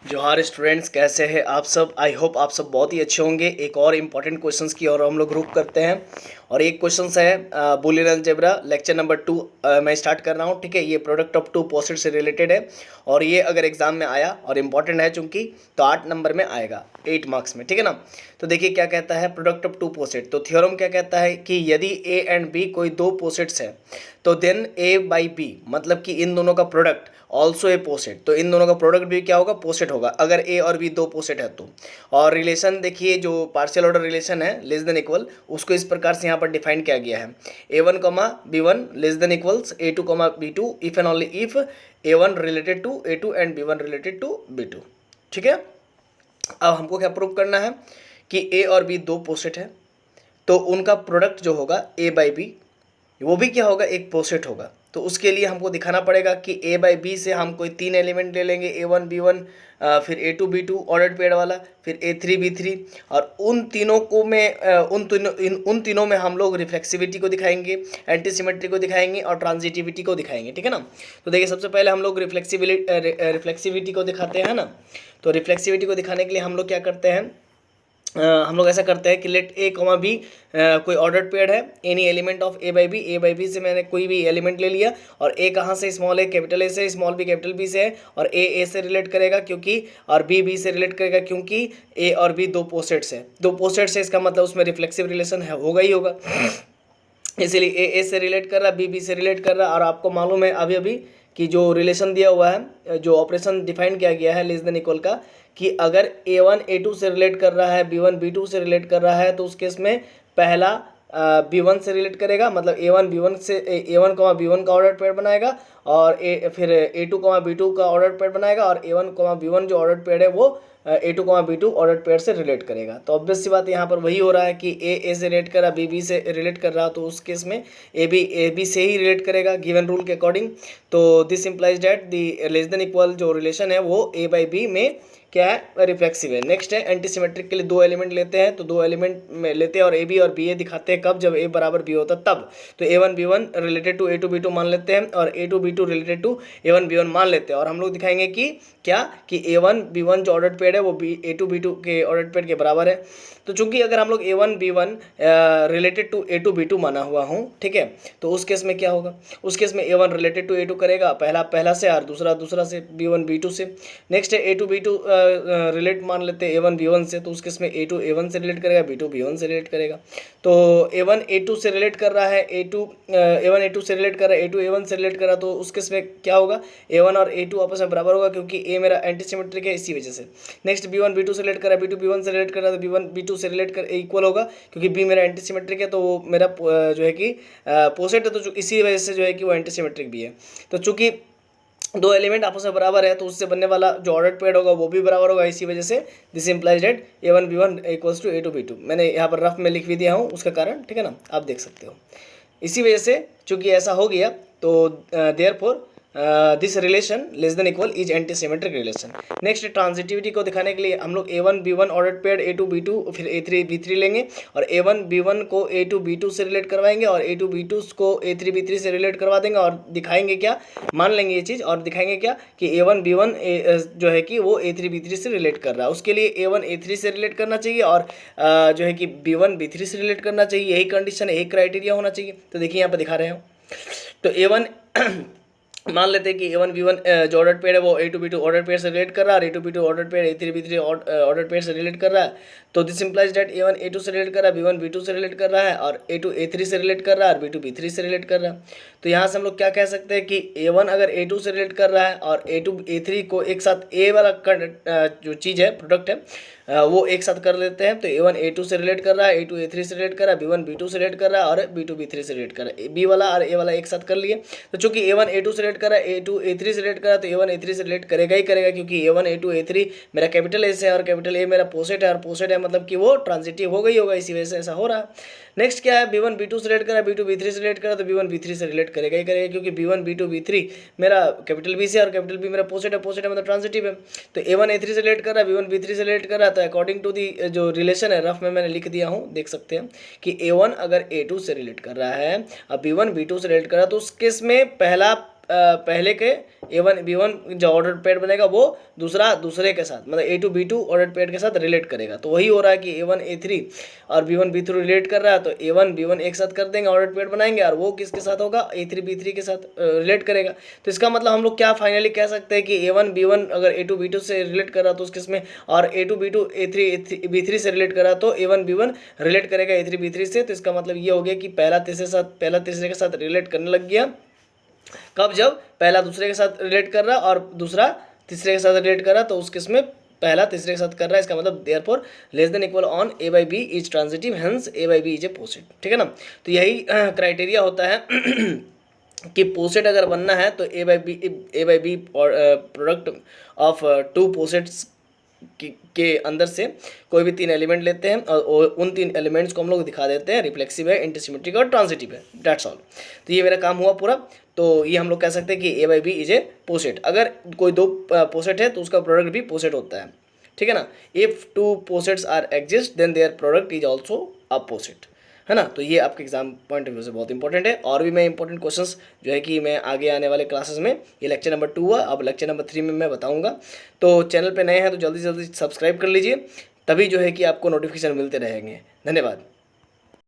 जोहार स्टूडेंट्स, कैसे हैं आप सब। आई होप आप सब बहुत ही अच्छे होंगे। एक और इम्पॉर्टेंट क्वेश्चंस की और हम लोग रुक करते हैं। और एक क्वेश्चंस है बूलियन अलजेब्रा लेक्चर नंबर 2 मैं स्टार्ट कर रहा हूँ। ठीक है, ये प्रोडक्ट ऑफ टू पोसेट से रिलेटेड है और ये अगर एग्जाम में आया और इम्पॉर्टेंट है चूंकि, तो 8 नंबर में आएगा, 8 मार्क्स में। ठीक है ना। तो देखिए क्या कहता है प्रोडक्ट ऑफ टू पोसेट। तो थ्योरम क्या कहता है कि यदि ए एंड बी कोई दो पोसेट्स है तो देन ए बाई बी, मतलब कि इन दोनों का प्रोडक्ट ऑल्सो ए पोसेट। तो इन दोनों का प्रोडक्ट भी क्या होगा, पोसेट होगा, अगर ए और बी दो पोसेट है तो। और रिलेशन देखिए, जो पार्शियल ऑर्डर रिलेशन है लेस देन इक्वल, उसको इस प्रकार से यहाँ पर डिफाइन किया गया है। A one comma B one less than equals a two comma B two if and only if a one related to A two and b one related to B two. ठीक है। अब हमको क्या prove करना है कि ए और B दो पोसेट है, तो उनका प्रोडक्ट जो होगा ए बाई बी, वो भी क्या होगा, एक पोसेट होगा। तो उसके लिए हमको दिखाना पड़ेगा कि ए बाई बी से हम कोई 3 एलिमेंट ले लेंगे, ए वन बी वन, फिर A two B two ordered pair वाला, फिर ए थ्री बी थ्री। और उन तीनों को में उन तीनों में हम लोग रिफ्लेक्सिविटी को दिखाएंगे, एंटीसिमेट्री को दिखाएंगे और ट्रांजिटिविटी को दिखाएंगे। ठीक है ना। तो देखिए सबसे पहले हम लोग रिफ्लेक्सिविटी को दिखाते हैं ना। तो रिफ्लेक्सिविटी को दिखाने के लिए हम लोग क्या करते हैं, हम लोग ऐसा करते हैं कि लेट ए कॉमा बी कोई ऑर्डर्ड पेयर है, any element of A by B से मैंने कोई भी एलिमेंट ले लिया। और ए कहाँ से, स्मॉल ए कैपिटल ए से, स्मॉल बी कैपिटल बी से है। और ए से रिलेट करेगा क्योंकि, और बी से रिलेट करेगा क्योंकि ए और बी दो पोसेट्स है। दो पोसेट्स है इसका मतलब उसमें रिफ्लेक्सिव रिलेशन है, होगा ही होगा। इसीलिए ए से रिलेट कर रहा, बी से रिलेट कर रहा। और आपको मालूम है अभी अभी कि जो रिलेशन दिया हुआ है, जो ऑपरेशन डिफाइन किया गया है लेस देन इक्वल का, कि अगर ए वन ए टू से रिलेट कर रहा है, बी वन बी टू से रिलेट कर रहा है, तो उस केस में पहला बी वन से रिलेट करेगा, मतलब ए वन बी वन से, A one comma B one का ऑर्डर पेयर बनाएगा। और फिर A two comma B two का ऑर्डर पेयर बनाएगा। और A one comma B one जो ऑर्डर पेयर है वो A two comma B two order pair से रिलेट करेगा। तो ऑब्वियस सी बात यहाँ पर वही हो रहा है कि ए से रिलेट कर रहा, बी से रिलेट कर रहा, तो उस केस में ए बी से ही रिलेट करेगा गिवन रूल के अकॉर्डिंग। तो this implies that the less than equal जो रिलेशन है वो ए बाई बी में क्या है, रिफ्लेक्सिव है। नेक्स्ट है एंटीसिमेट्रिक के लिए दो एलिमेंट लेते हैं। तो दो एलिमेंट में लेते हैं और ए बी और बी ए दिखाते हैं कब, जब ए बराबर बी होता तब। तो A one B one related to A two B two मान लेते हैं और A two B two related to A one B one मान लेते हैं। और हम लोग दिखाएंगे कि क्या, कि ए वन बी वन जो ऑर्डर्ड पेयर है वो B A two B two के ऑर्डर्ड पेयर के बराबर है। तो चूंकि अगर हम लोग A one B one related to A two B two माना हुआ हूँ, ठीक है, तो उस केस में क्या होगा, उस केस में A one related to A two करेगा, पहला से और दूसरा से बी वन बी टू से। नेक्स्ट है A two B two relate मान लेते हैं ए वन बी वन से, तो उस केस में ए टू ए वन से रिलेट करेगा, बी टू बी वन से रिलेट करेगा। तो ए वन ए टू से रिलेट कर रहा है, ए वन ए टू से रिलेट कर रहा है, ए टू ए वन से रिलेट कर रहा है, तो उस केस में क्या होगा, ए वन और ए टू आपस में बराबर होगा क्योंकि ए मेरा एंटीसिमेट्रिक है, इसी वजह से। Next B one B two से रिलेट कर रहा है, बी टू बी वन से रिलेट कर रहा है, तो बी वन बी टू से रिलेट कर इक्वल होगा क्योंकि बी मेरा एंटीसिमेट्रिक है, तो वो मेरा जो है कि पोसेट है, तो इसी वजह से जो है कि वो एंटीसिमेट्रिक भी है। तो चूंकि दो एलिमेंट आपस में बराबर है तो उससे बनने वाला जो ऑर्डर पेयर होगा वो भी बराबर होगा, इसी वजह से this implies that A one B one equals to A two B two. मैंने यहाँ पर रफ में लिख भी दिया हूँ उसका कारण, ठीक है ना, आप देख सकते हो। इसी वजह से चूंकि ऐसा हो गया तो therefore this relation less than equal is antisymmetric relation. Next transitivity को दिखाने के लिए हम लोग A one B one order pair A two B two फिर ए थ्री बी थ्री लेंगे और ए वन बी वन को ए टू बी टू से रिलेट करवाएंगे और ए टू बी टू को ए थ्री बी थ्री से रिलेट करवा देंगे और दिखाएंगे क्या, मान लेंगे ये चीज़ और दिखाएंगे क्या कि ए वन बी वन जो है कि वो ए थ्री बी थ्री से रिलेट कर रहा है। उसके लिए ए वन ए थ्री से रिलेट करना चाहिए और जो है कि बी वन बी थ्री से रिलेट करना चाहिए, यही कंडीशन है, यही क्राइटेरिया होना चाहिए। तो देखिए यहाँ पर दिखा रहे हो, तो ए वन मान लेते हैं कि ए वन बी वन जो ऑर्डर पेयर है वो A two B two order pair से रिलेट कर रहा है और A two B two order pair A three B three order pair से रिलेट कर रहा है। तो this implies that A one A two से रिलेट कर रहा है, बी वन बी टू से रिलेट कर रहा है और ए टू ए थ्री से रिलेट कर रहा है और बी टू बी थ्री से रिलेट कर रहा है। तो यहाँ से हम लोग क्या कह सकते हैं कि ए वन अगर ए टू से रिलेट कर रहा है और ए टू ए थ्री को एक साथ ए वाला जो चीज़ है, प्रोडक्ट है, वो एक साथ कर लेते हैं। तो ए वन ए टू से रिलेट कर रहा है, ए टू ए थ्री से रिलेट कर रहा है, बी वन बी टू से रिलेट कर रहा है और बी टू बी थ्री से रिलेट कर रहा है, बी वाला और ए वाला एक साथ कर लिए। तो चूंकि ए वन ए टू से रिलेट कर रहा है, ए टू ए थ्री से रिलेट कर रहा है, तो ए वन ए थ्री से रिलेट करेगा ही करेगा क्योंकि A one A two A three मेरा कैपिटल ए से है और कैपिटल ए मेरा पोसेट है और पोसेट है मतलब कि वो ट्रांजिटिव हो गई होगा, इसी वजह से ऐसा हो रहा है। नेक्स्ट क्या है, बी वन बी टू से रिलेट कर रहा है, बी टू बी थ्री से रिलेट कर रहा है, तो बी वन बी थ्री से रिलेट करेगा ही करेगा क्योंकि B one B two B three मेरा कैपिटल बी से और कैपिटल बी मेरा पोसेट है मतलब ट्रांजिटिव है। तो ए वन ए थ्री से रिलेट कर रहा है, बी वन बी थ्री से रिलेट कर रहा है, तो अकॉर्डिंग टू दी जो रिलेशन है रफ में मैंने लिख दिया हूँ, देख सकते हैं कि ए वन अगर ए टू से रिलेट कर रहा है और बी वन बी टू से रिलेट कर रहा है, तो उस केस में पहला पहले के A1 B1 जो ऑर्डर पेयर बनेगा वो दूसरे के साथ, मतलब A2 B2 ऑर्डर पेयर के साथ रिलेट करेगा। तो वही हो रहा है कि A1 A3 और B1 B3 रिलेट कर रहा है, तो A1 B1 एक साथ कर देंगे, ऑर्डर पेयर बनाएंगे, और वो किसके साथ होगा, A3 B3 के साथ रिलेट करेगा। तो इसका मतलब हम लोग क्या फाइनली कह सकते हैं कि A1 B1 अगर A2 B2 से रिलेट कर रहा तो उस केस में, और A2 B2 A3 B3 से रिलेट कर रहा तो A1 B1 रिलेट करेगा A3 B3 से। तो इसका मतलब ये हो गया कि पहला तीसरे के साथ रिलेट करने लग गया। कब? जब पहला दूसरे के साथ रिलेट कर रहा और दूसरा तीसरे के साथ रिलेट कर रहा, तो उस केस में पहला तीसरे के साथ कर रहा है। इसका मतलब therefore less than equal on A by B is transitive, hence A by B is a poset. ठीक है ना। तो यही क्राइटेरिया होता है कि पोसेट अगर बनना है तो A by B और प्रोडक्ट ऑफ टू पोसेट्स के अंदर से कोई भी 3 एलिमेंट लेते हैं और उन 3 एलिमेंट्स को हम लोग दिखा देते हैं रिफ्लेक्सिव है, एंटीसिमेट्रिक और ट्रांजिटिव है। That's all. तो ये मेरा काम हुआ पूरा। तो ये हम लोग कह सकते हैं कि A by B is a poset. अगर कोई 2 पोसेट है तो उसका प्रोडक्ट भी पोसेट होता है। ठीक है ना। If 2 posets are exist then their product is also a poset, है ना। तो ये आपके एग्जाम पॉइंट ऑफ व्यू से बहुत इंपॉर्टेंट है। और भी मैं इंपॉर्टेंट क्वेश्चंस जो है कि मैं आगे आने वाले क्लासेस में, ये लेक्चर नंबर 2 हुआ, अब लेक्चर नंबर 3 में मैं बताऊंगा। तो चैनल पे नए हैं तो जल्दी जल्दी सब्सक्राइब कर लीजिए, तभी जो है कि आपको नोटिफिकेशन मिलते रहेंगे। धन्यवाद।